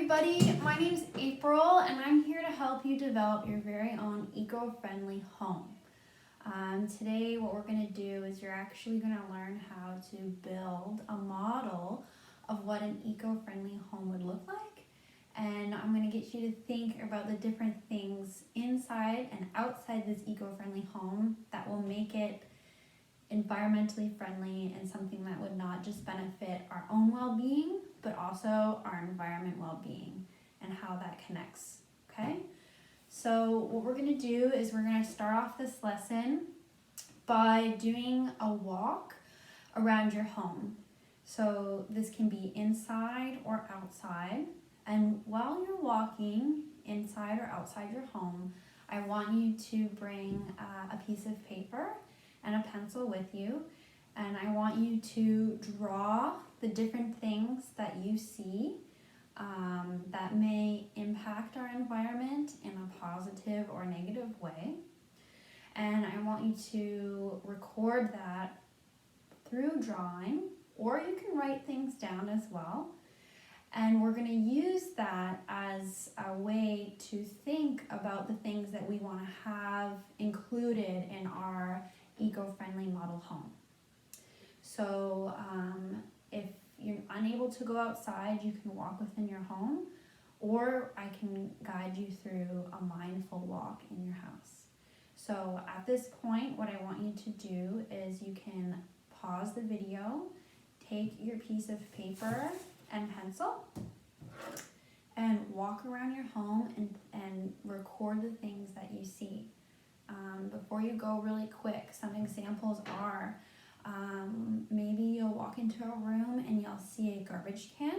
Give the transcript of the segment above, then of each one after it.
everybody, my name is April and I'm here to help you develop your very own eco-friendly home. Today what we're going to do is you're actually going to learn how to build a model of what an eco-friendly home would look like, and I'm going to get you to think about the different things inside and outside this eco-friendly home that will make it environmentally friendly and something that would not just benefit our own well-being but also our environment well-being and how that connects. Okay, so what we're going to do is we're going to start off this lesson by doing a walk around your home. So this can be inside or outside, and while you're walking inside or outside your home, I want you to bring a piece of paper and a pencil with you, and I want you to draw the different things that you see that may impact our environment in a positive or negative way. And I want you to record that through drawing, or you can write things down as well. And we're going to use that as a way to think about the things that we want to have included in our eco-friendly model home. So if you're unable to go outside, you can walk within your home, or I can guide you through a mindful walk in your house. So at this point, what I want you to do is you can pause the video, take your piece of paper and pencil, and walk around your home and record the things that you see. Before you go, really quick, some examples are maybe you'll walk into a room and you'll see a garbage can,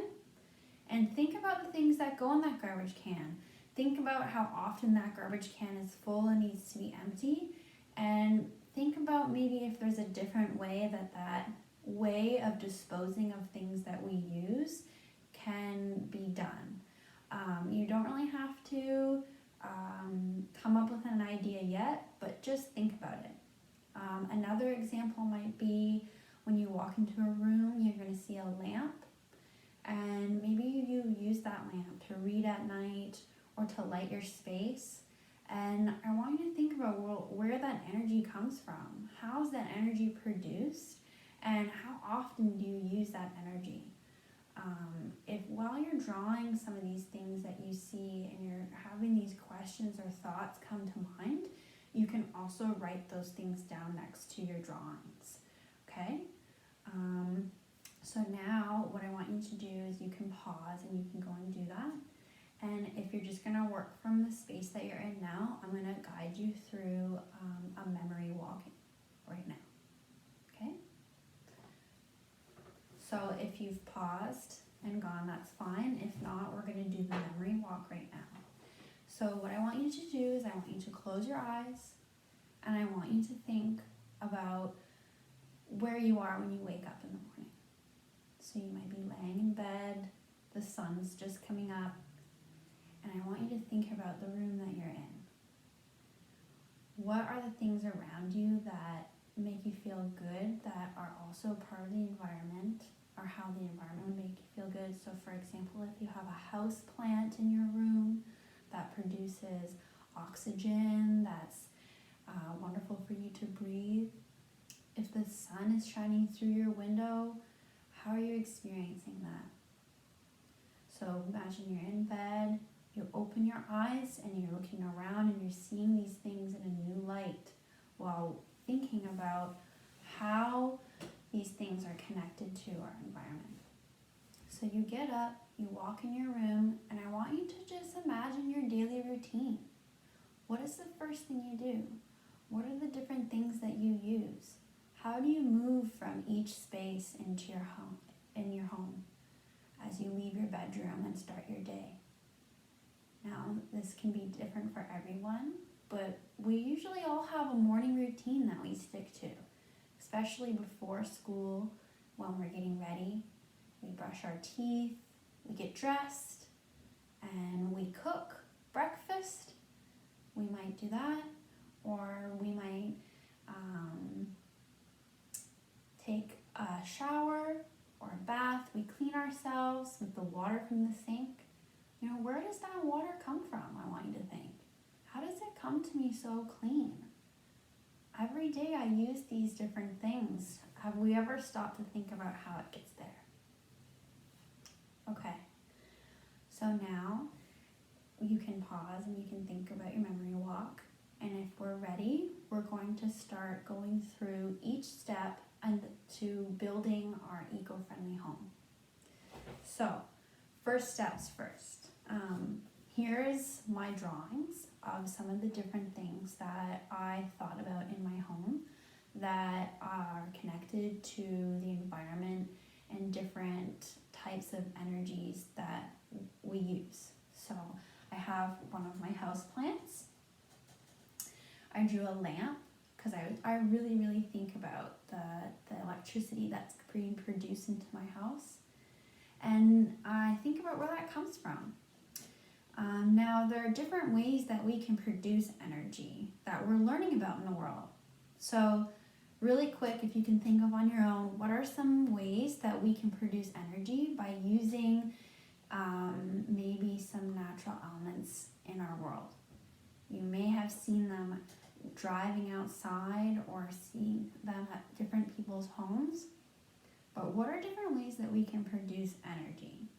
and think about the things that go in that garbage can. Think about how often that garbage can is full and needs to be empty, and think about maybe if there's a different way that way of disposing of things that we use can be done. You don't really have to come up with an idea yet, but just think about it. Another example might be when you walk into a room, you're going to see a lamp, and maybe you use that lamp to read at night or to light your space. And I want you to think about where that energy comes from. How is that energy produced, and how often do you use that energy? If while you're drawing some of these things that you see and you're having these questions or thoughts come to mind, you can also write those things down next to your drawings. Okay? So now what I want you to do is you can pause and you can go and do that. And if you're just going to work from the space that you're in now, I'm going to guide you through a memory walk right now. Okay? So if you've paused and gone, that's fine. If not, we're going to do the memory walk right now. So what I want you to do is I want you to close your eyes, and I want you to think about where you are when you wake up in the morning. So you might be laying in bed, the sun's just coming up, and I want you to think about the room that you're in. What are the things around you that make you feel good, that are also part of the environment, or how the environment would make you feel good? So for example, if you have a house plant in your room that produces oxygen, that's wonderful for you to breathe. If the sun is shining through your window, how are you experiencing that? So imagine you're in bed, you open your eyes and you're looking around and you're seeing these things in a new light while thinking about how these things are connected to our environment. So you get up, you walk in your room, and I want you to just imagine your daily routine. What is the first thing you do? What are the different things that you use? How do you move from each space into your home as you leave your bedroom and start your day? Now, this can be different for everyone, but we usually all have a morning routine that we stick to, especially before school when we're getting ready. We brush our teeth, we get dressed, and we cook breakfast. We might do that, or we might take a shower or a bath. We clean ourselves with the water from the sink. Where does that water come from? I want you to think. How does it come to me so clean? Every day I use these different things. Have we ever stopped to think about how it gets there? Okay, so now you can pause and you can think about your memory walk. And if we're ready, we're going to start going through each step and to building our eco-friendly home. So, first steps first. Here's my drawings of some of the different things that I thought about in my home that are connected to the environment and different types of energies that we use. So I have one of my house plants. I drew a lamp because I really think about the electricity that's being produced into my house. And I think about where that comes from. Now, there are different ways that we can produce energy that we're learning about in the world. So, really quick, if you can think of on your own, what are some ways that we can produce energy by using maybe some natural elements in our world? You may have seen them driving outside or seeing them at different people's homes. But what are different ways that we can produce energy?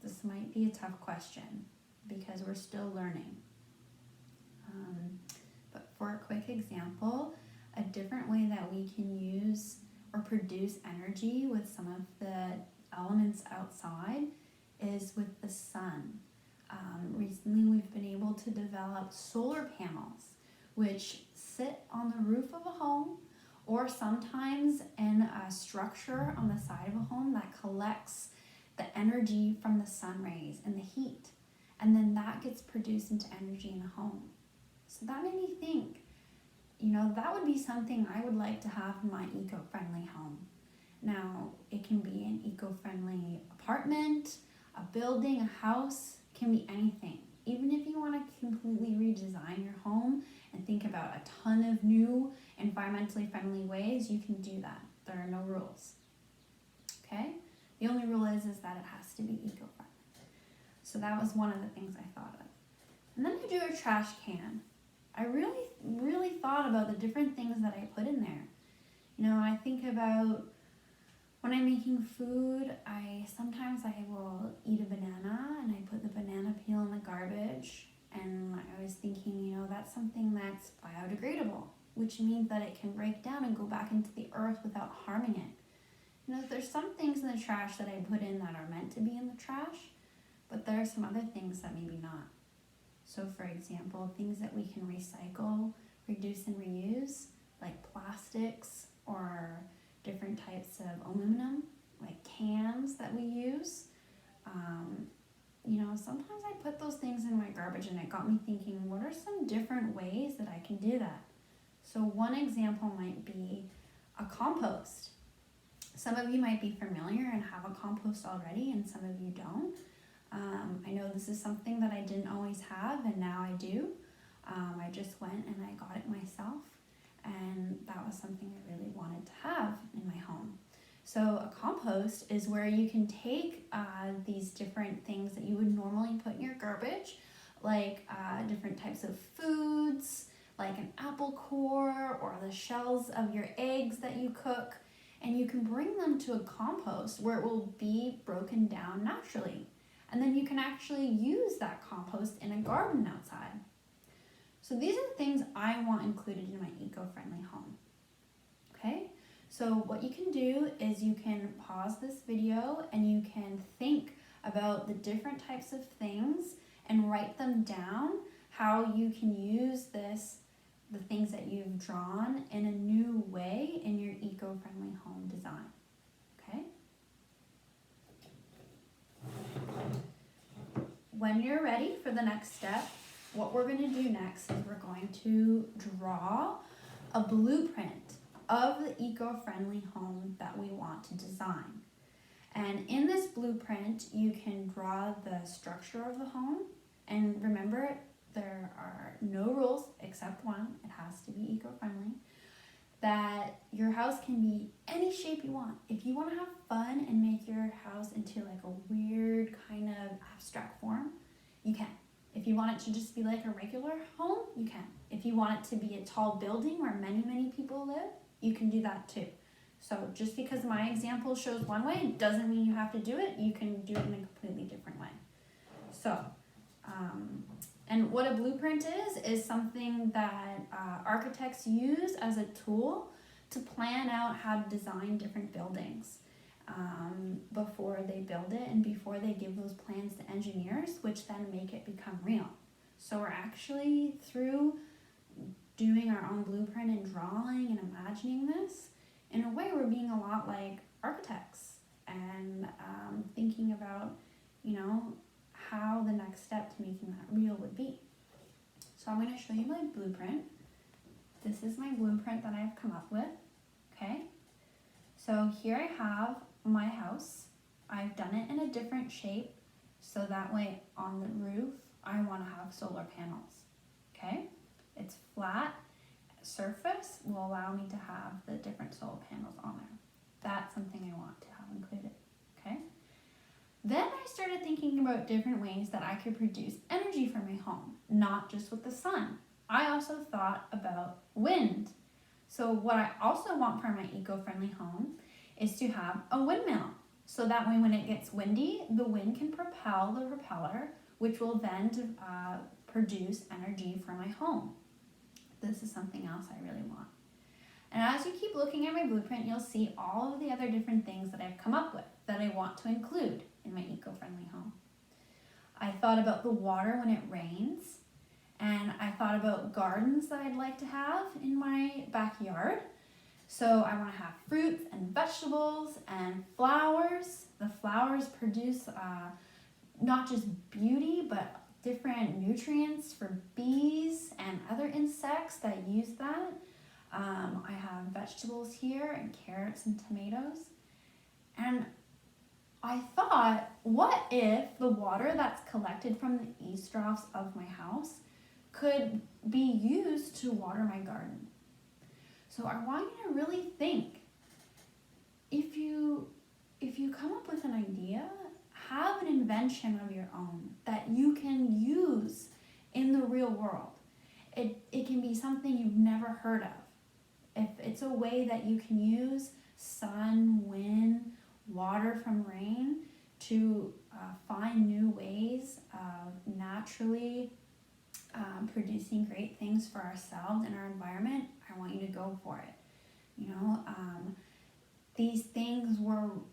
This might be a tough question because we're still learning. But for a quick example, a different way that we can use or produce energy with some of the elements outside is with the sun. Recently we've been able to develop solar panels which sit on the roof of a home or sometimes in a structure on the side of a home that collects the energy from the sun rays and the heat. And then that gets produced into energy in the home. So that made me think, that would be something I would like to have in my eco-friendly home. Now, it can be an eco-friendly apartment, a building, a house, can be anything. Even if you want to completely redesign your home and think about a ton of new environmentally friendly ways, you can do that. There are no rules. Okay? The only rule is that it has to be eco-friendly. So that was one of the things I thought of. And then I drew a trash can. I really thought about the different things that I put in there. I think about when I'm making food, sometimes I will eat a banana and I put the banana peel in the garbage. And I was thinking, that's something that's biodegradable, which means that it can break down and go back into the earth without harming it. There's some things in the trash that I put in that are meant to be in the trash, but there are some other things that maybe not. So for example, things that we can recycle, reduce and reuse, like plastics or different types of aluminum, like cans that we use. Sometimes I put those things in my garbage and it got me thinking, what are some different ways that I can do that? So one example might be a compost. Some of you might be familiar and have a compost already and some of you don't. I know this is something that I didn't always have and now I do. I just went and I got it myself and that was something I really wanted to have in my home. So a compost is where you can take these different things that you would normally put in your garbage, like different types of foods, like an apple core or the shells of your eggs that you cook, and you can bring them to a compost where it will be broken down naturally. And then you can actually use that compost in a garden outside. So these are the things I want included in my eco-friendly home. Okay? So what you can do is you can pause this video and you can think about the different types of things and write them down, how you can use the things that you've drawn in a new way in your eco-friendly home design. Okay? When you're ready for the next step, what we're going to do next is we're going to draw a blueprint of the eco-friendly home that we want to design. And in this blueprint, you can draw the structure of the home. And remember, there are no rules except one. It has to be eco-friendly. That your house can be any shape you want. If you want to have fun and make your house into like a weird kind of abstract form, you can. If you want it to just be like a regular home, you can. If you want it to be a tall building where many, many people live, you can do that too. So just because my example shows one way doesn't mean you have to do it. You can do it in a completely different way. So, and what a blueprint is something that architects use as a tool to plan out how to design different buildings before they build it and before they give those plans to engineers, which then make it become real. So we're actually, through doing our own blueprint and drawing and imagining this, in a way we're being a lot like architects and thinking about, how the next step to making that real would be. So I'm going to show you my blueprint. This is my blueprint that I've come up with, okay? So here I have my house. I've done it in a different shape, so that way on the roof, I want to have solar panels, okay? It's flat surface will allow me to have the different solar panels on there. That's something I want to have included, okay? Then I started thinking about different ways that I could produce energy for my home, not just with the sun. I also thought about wind. So what I also want for my eco-friendly home is to have a windmill. So that way when it gets windy, the wind can propel the propeller, which will then produce energy for my home. This is something else I really want. And as you keep looking at my blueprint, you'll see all of the other different things that I've come up with that I want to include in my eco-friendly home. I thought about the water when it rains, and I thought about gardens that I'd like to have in my backyard. So I want to have fruits and vegetables and flowers. The flowers produce not just beauty, but different nutrients for bees and other insects that use that. I have vegetables here and carrots and tomatoes. And I thought, what if the water that's collected from the eavesdrops of my house could be used to water my garden? So I want you to really think, if you come up with an idea, have an invention of your own that you can use in the real world. It can be something you've never heard of. If it's a way that you can use sun, wind, water from rain to find new ways of naturally producing great things for ourselves and our environment, I want you to go for it.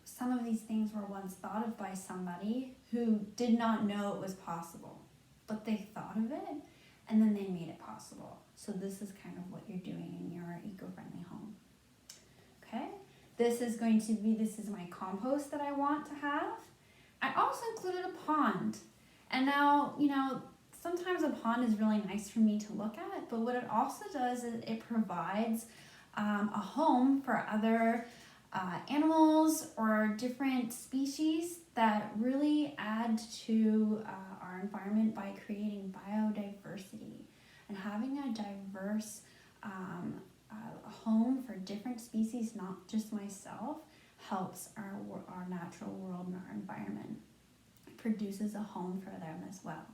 Some of these things were once thought of by somebody who did not know it was possible, but they thought of it and then they made it possible. So this is kind of what you're doing in your eco-friendly home. Okay, this is my compost that I want to have. I also included a pond. And now, sometimes a pond is really nice for me to look at, but what it also does is it provides a home for other animals or different species that really add to our environment by creating biodiversity. And having a diverse home for different species, not just myself, helps our natural world and our environment. It produces a home for them as well.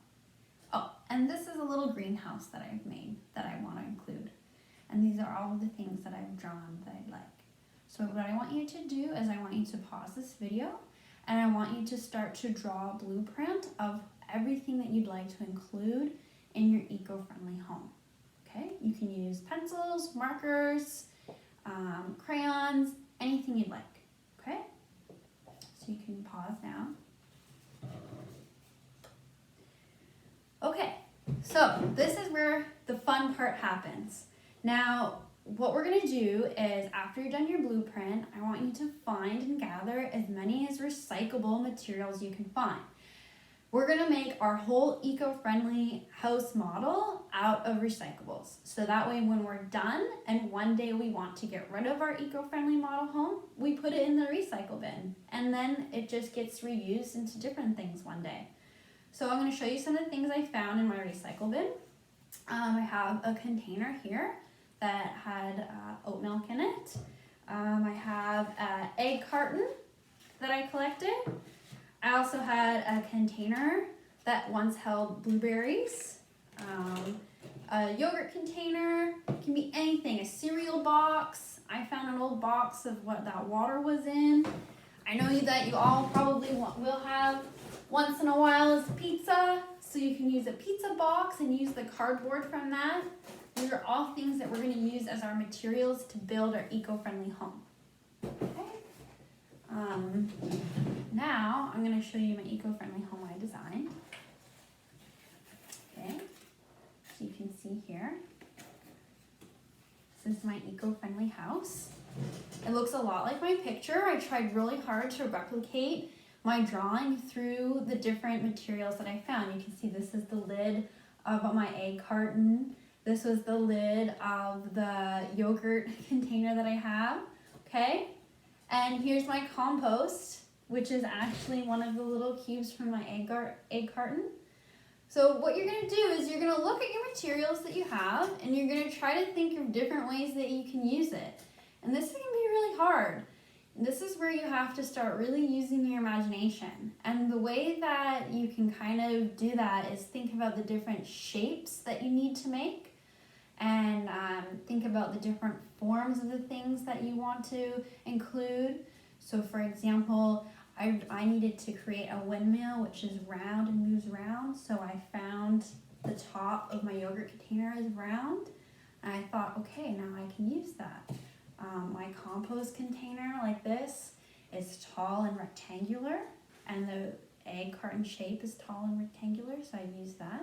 Oh, and this is a little greenhouse that I've made that I want to include. And these are all of the things that I've drawn that I'd like. So what I want you to do is I want you to pause this video and I want you to start to draw a blueprint of everything that you'd like to include in your eco-friendly home. Okay, you can use pencils, markers, crayons, anything you'd like. Okay, so you can pause now. Okay, so this is where the fun part happens. Now, what we're gonna do is after you're done your blueprint, I want you to find and gather as many as recyclable materials you can find. We're gonna make our whole eco-friendly house model out of recyclables. So that way when we're done and one day we want to get rid of our eco-friendly model home, we put it in the recycle bin and then it just gets reused into different things one day. So I'm gonna show you some of the things I found in my recycle bin. I have a container here that had oat milk in it. I have an egg carton that I collected. I also had a container that once held blueberries. A yogurt container, it can be anything, a cereal box. I found an old box of what that water was in. I know that you all probably will have once in a while is pizza, so you can use a pizza box and use the cardboard from that. These are all things that we're going to use as our materials to build our eco-friendly home. Okay. Now I'm going to show you my eco-friendly home I designed. Okay. So you can see here. This is my eco-friendly house. It looks a lot like my picture. I tried really hard to replicate my drawing through the different materials that I found. You can see this is the lid of my egg carton. This was the lid of the yogurt container that I have, okay? And here's my compost, which is actually one of the little cubes from my egg carton. So what you're gonna do is you're gonna look at your materials that you have and you're gonna try to think of different ways that you can use it. And this is gonna be really hard. This is where you have to start really using your imagination. And the way that you can kind of do that is think about the different shapes that you need to make and think about the different forms of the things that you want to include. So for example, I needed to create a windmill which is round and moves around. So I found the top of my yogurt container is round. And I thought, okay, now I can use that. My compost container like this is tall and rectangular, and the egg carton shape is tall and rectangular, so I used that.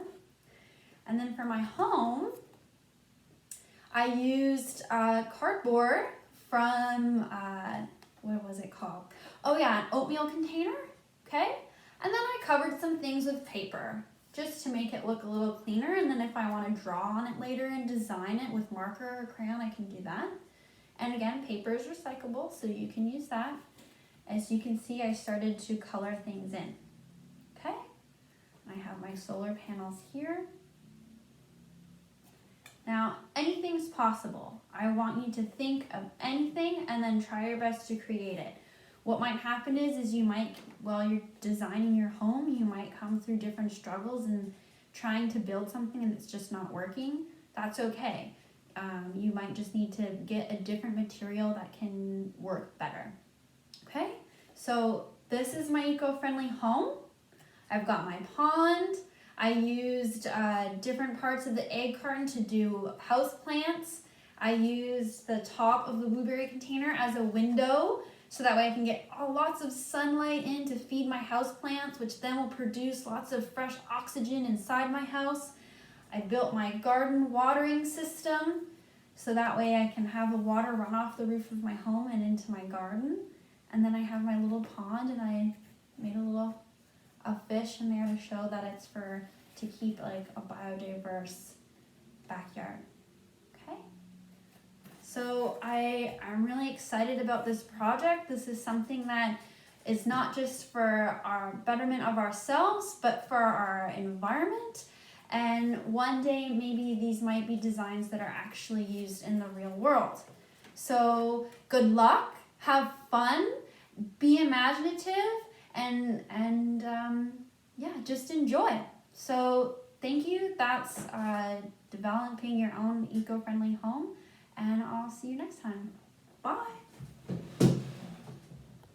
And then for my home, I used cardboard from, what was it called? Oh yeah, an oatmeal container, okay? And then I covered some things with paper just to make it look a little cleaner, and then if I want to draw on it later and design it with marker or crayon, I can do that. And again, paper is recyclable, so you can use that. As you can see, I started to color things in, okay? I have my solar panels here. Now, anything's possible. I want you to think of anything and then try your best to create it. What might happen is you might, while you're designing your home, you might come through different struggles and trying to build something and it's just not working. That's okay. You might just need to get a different material that can work better. Okay, so this is my eco-friendly home. I've got my pond. I used different parts of the egg carton to do house plants. I used the top of the blueberry container as a window so that way I can get lots of sunlight in to feed my house plants, which then will produce lots of fresh oxygen inside my house. I built my garden watering system so that way I can have the water run off the roof of my home and into my garden. And then I have my little pond and I made a fish in there to show that it's to keep like a biodiverse backyard. Okay. So I'm really excited about this project. This is something that is not just for our betterment of ourselves, but for our environment. And one day, maybe these might be designs that are actually used in the real world. So good luck, have fun, be imaginative, and yeah, just enjoy. So thank you. That's developing your own eco-friendly home, and I'll see you next time. Bye.